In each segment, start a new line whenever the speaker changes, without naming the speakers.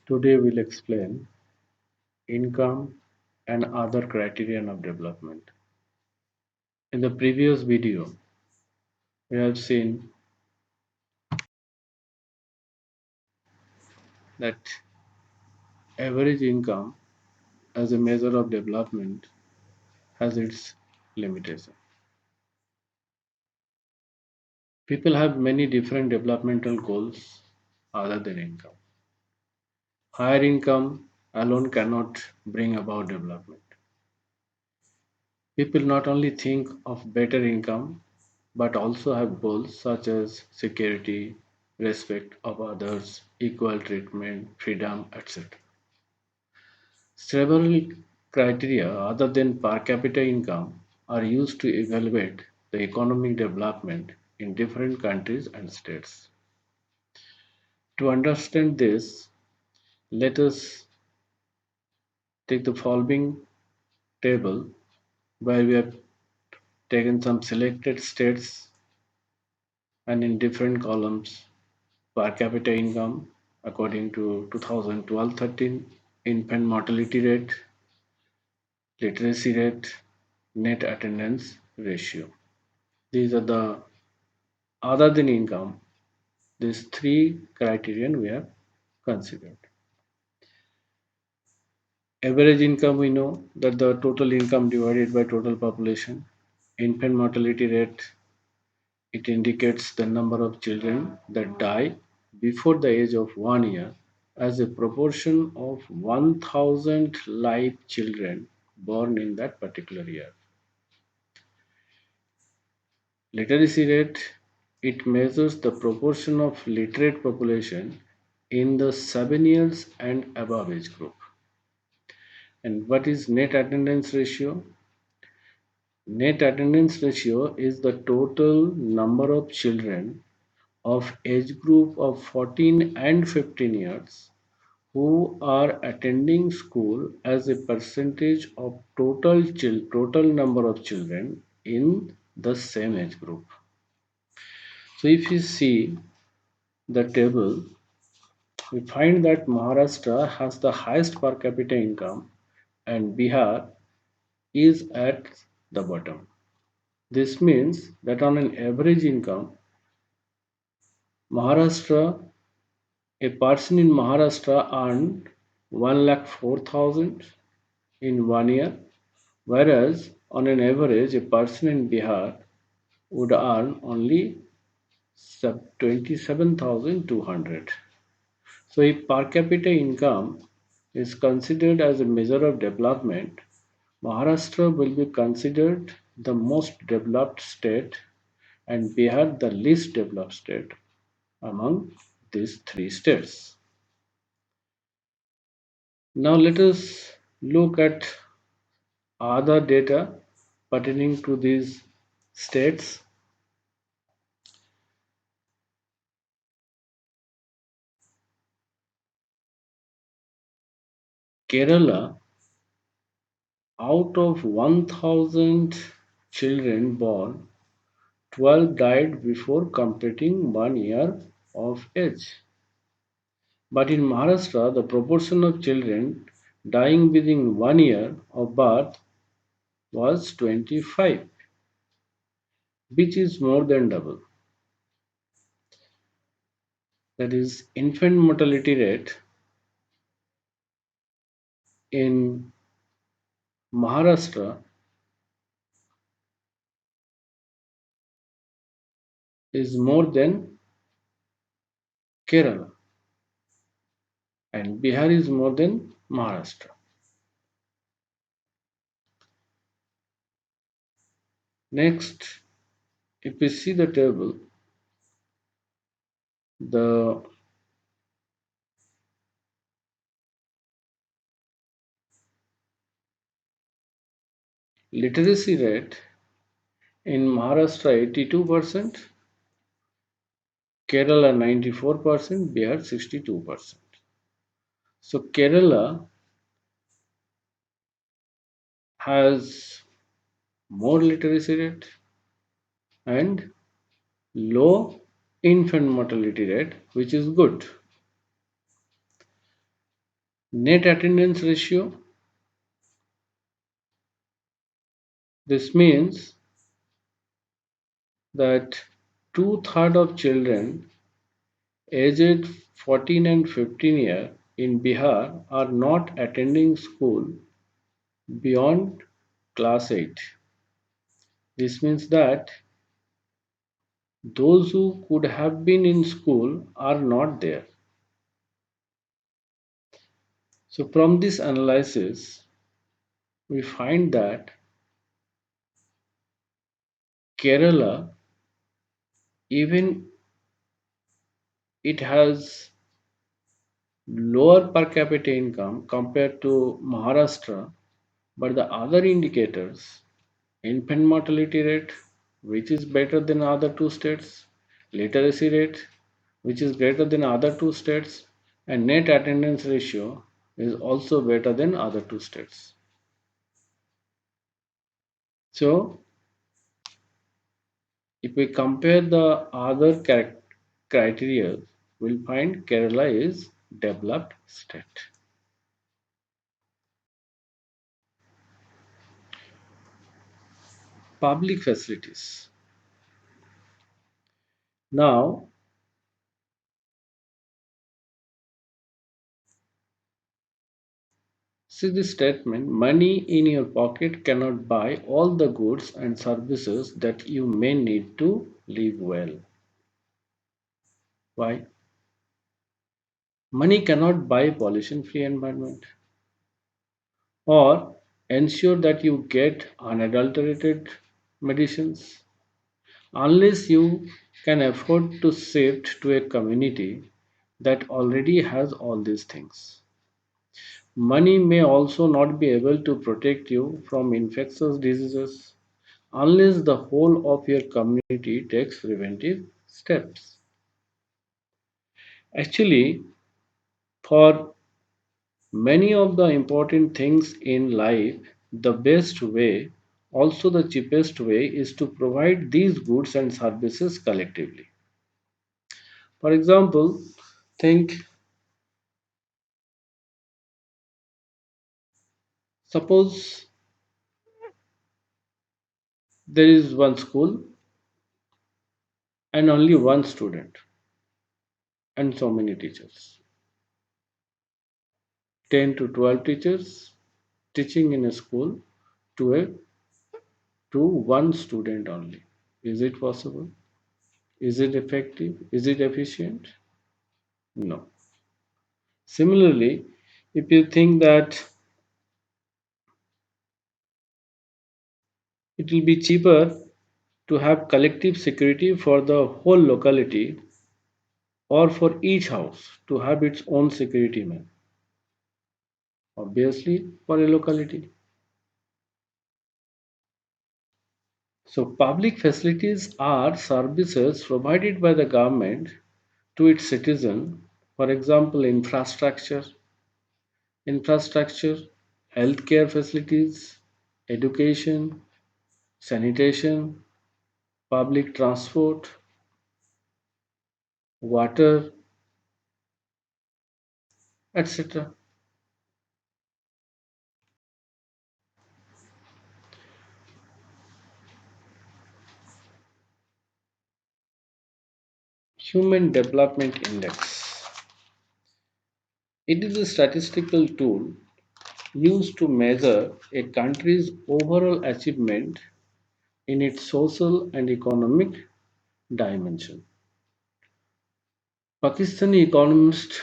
Today we'll explain income and other criterion of development. In the previous video, we have seen that average income as a measure of development has its limitation. People have many different developmental goals other than income. Higher income alone cannot bring about development. People not only think of better income but also have goals such as security, respect of others, equal treatment, freedom, etc. Several criteria other than per capita income are used to evaluate the economic development in different countries and states. To understand this, let us take the following table where we have taken some selected states and in different columns per capita income according to 2012-13, infant mortality rate, literacy rate, net attendance ratio. These are the other than income, these three criterion we have considered. Average income, we know that the total income divided by total population. Infant mortality rate, it indicates the number of children that die before the age of 1 year as a proportion of 1000 live children born in that particular year. Literacy rate, it measures the proportion of literate population in the 7 years and above age group. And what is net attendance ratio? Net attendance ratio is the total number of children of age group of 14 and 15 years who are attending school as a percentage of total number of children in the same age group. So if you see the table, we find that Maharashtra has the highest per capita income and Bihar is at the bottom. This means that on an average income, Maharashtra, a person in Maharashtra earned 1,04,000 in 1 year, whereas on an average, a person in Bihar would earn only 27,200. So, if per capita income is considered as a measure of development, Maharashtra will be considered the most developed state and Bihar the least developed state among these three states. Now let us look at other data pertaining to these states. Kerala, out of 1000 children born, 12 died before completing 1 year of age. But in Maharashtra, the proportion of children dying within 1 year of birth was 25, which is more than double. That is, infant mortality rate in Maharashtra is more than Kerala, and Bihar is more than Maharashtra. Next, if we see the table, the literacy rate in Maharashtra 82%, Kerala 94%, Bihar 62%. So Kerala has more literacy rate and low infant mortality rate, which is good. Net attendance ratio. This means that two-thirds of children aged 14 and 15 years in Bihar are not attending school beyond class 8. This means that those who could have been in school are not there. So, from this analysis, we find that Kerala, even it has lower per capita income compared to Maharashtra, but the other indicators, infant mortality rate, which is better than other two states, literacy rate, which is greater than other two states, and net attendance ratio is also better than other two states. So, if we compare the other criteria, we'll find Kerala is developed state. Public facilities. Now, see this statement, money in your pocket cannot buy all the goods and services that you may need to live well. Why? Money cannot buy pollution free environment or ensure that you get unadulterated medicines unless you can afford to shift to a community that already has all these things. Money may also not be able to protect you from infectious diseases unless the whole of your community takes preventive steps. Actually, for many of the important things in life, the best way, also the cheapest way, is to provide these goods and services collectively. For example, think suppose there is one school and only one student and so many teachers. 10 to 12 teachers teaching in a school to a to one student only. Is it possible? Is it effective? Is it efficient? No. Similarly, if you think that it will be cheaper to have collective security for the whole locality or for each house to have its own security man, obviously for a locality. So, public facilities are services provided by the government to its citizen, for example, infrastructure, healthcare facilities, education, sanitation, public transport, water, etc. Human Development Index. It is a statistical tool used to measure a country's overall achievement in its social and economic dimension. Pakistani economist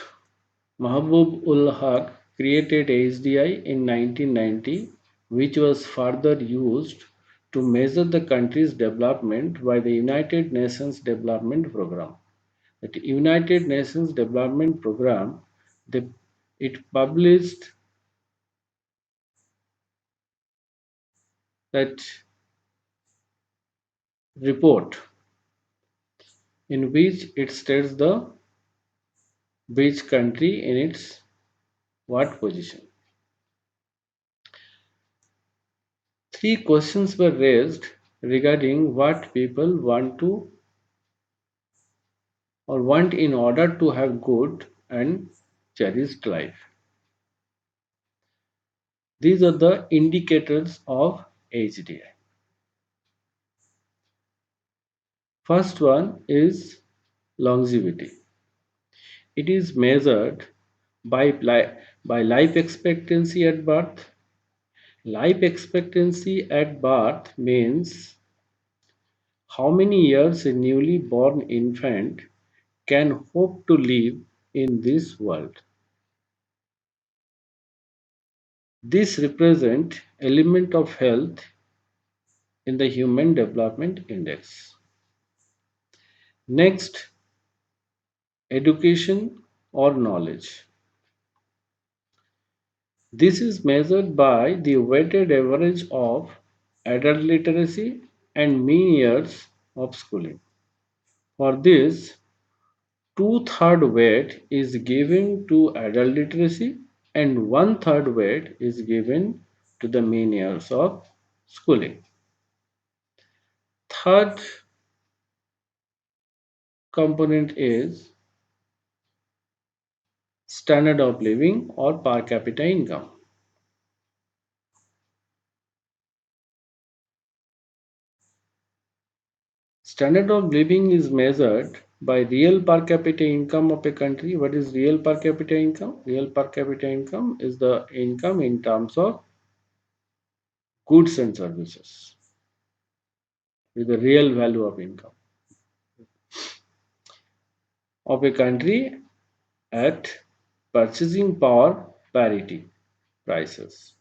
Mahbub ul Haq created HDI in 1990, which was further used to measure the country's development by the United Nations Development Programme. The United Nations Development Programme, they, it published that report in which it states the which country in its what position. Three questions were raised regarding what people want to or want in order to have good and cherished life. These are the indicators of HDI. First one is longevity. It is measured by life expectancy at birth. Life expectancy at birth means how many years a newly born infant can hope to live in this world. This represents element of health in the Human Development Index. Next, education or knowledge. This is measured by the weighted average of adult literacy and mean years of schooling. For this, two-third weight is given to adult literacy and one-third weight is given to the mean years of schooling. Third component is standard of living or per capita income. Standard of living is measured by real per capita income of a country. What is real per capita income? Real per capita income is the income in terms of goods and services, with the real value of income of a country at purchasing power parity prices.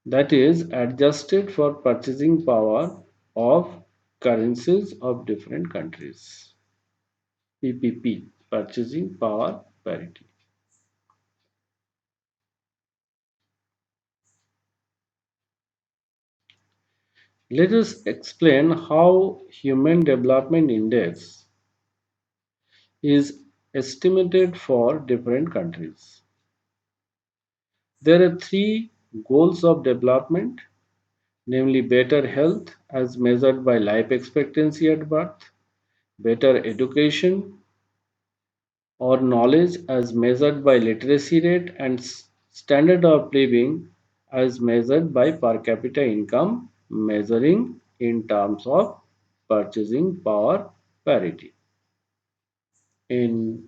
That is adjusted for purchasing power of currencies of different countries. PPP, purchasing power parity. Let us explain how Human Development Index is estimated for different countries. There are three goals of development, namely better health as measured by life expectancy at birth, better education or knowledge as measured by literacy rate, and standard of living as measured by per capita income, measuring in terms of purchasing power parity in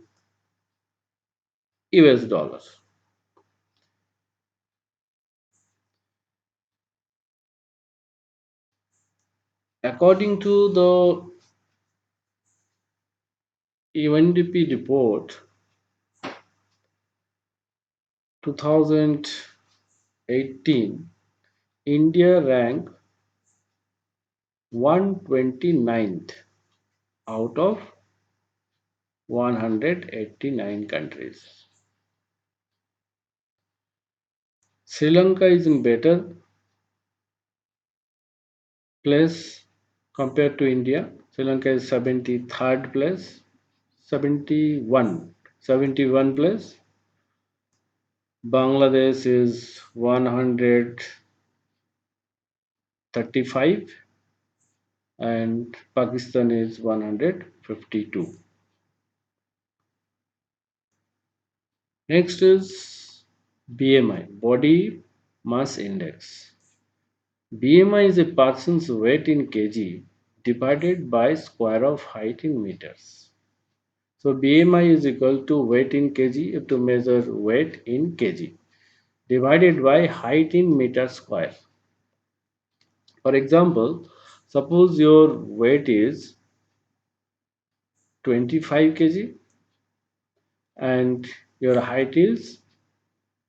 US dollars. According to the UNDP report 2018, India ranked 129th out of 189 countries. Sri Lanka is in better place compared to India. Sri Lanka is 73rd place, 71 place. Bangladesh is 135 and Pakistan is 152. Next is BMI, Body Mass Index. BMI is a person's weight in kg divided by square of height in meters. So BMI is equal to weight in kg to measure weight in kg divided by height in meter square. For example, suppose your weight is 25 kg and your height is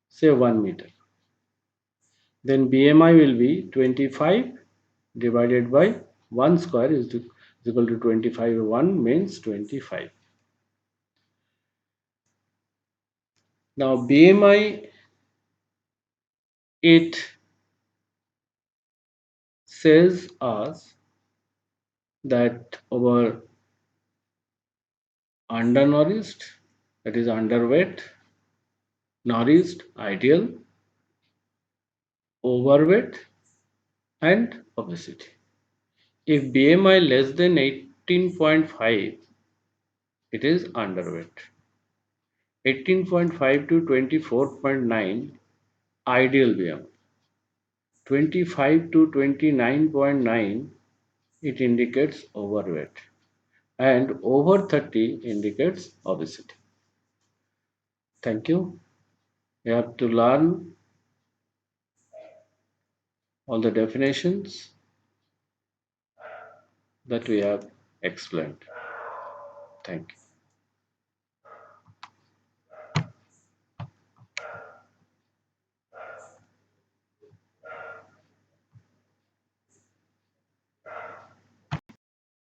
say 1 meter. Then BMI will be 25 divided by 1 square is equal to 25. 1 means 25. Now BMI, it says us that our undernourished, that is underweight, nourished, ideal, overweight and obesity. If BMI less than 18.5, it is underweight. 18.5 to 24.9, ideal BMI. 25 to 29.9, it indicates overweight, and over 30 indicates obesity. Thank you. You have to learn all the definitions that we have explained. Thank you.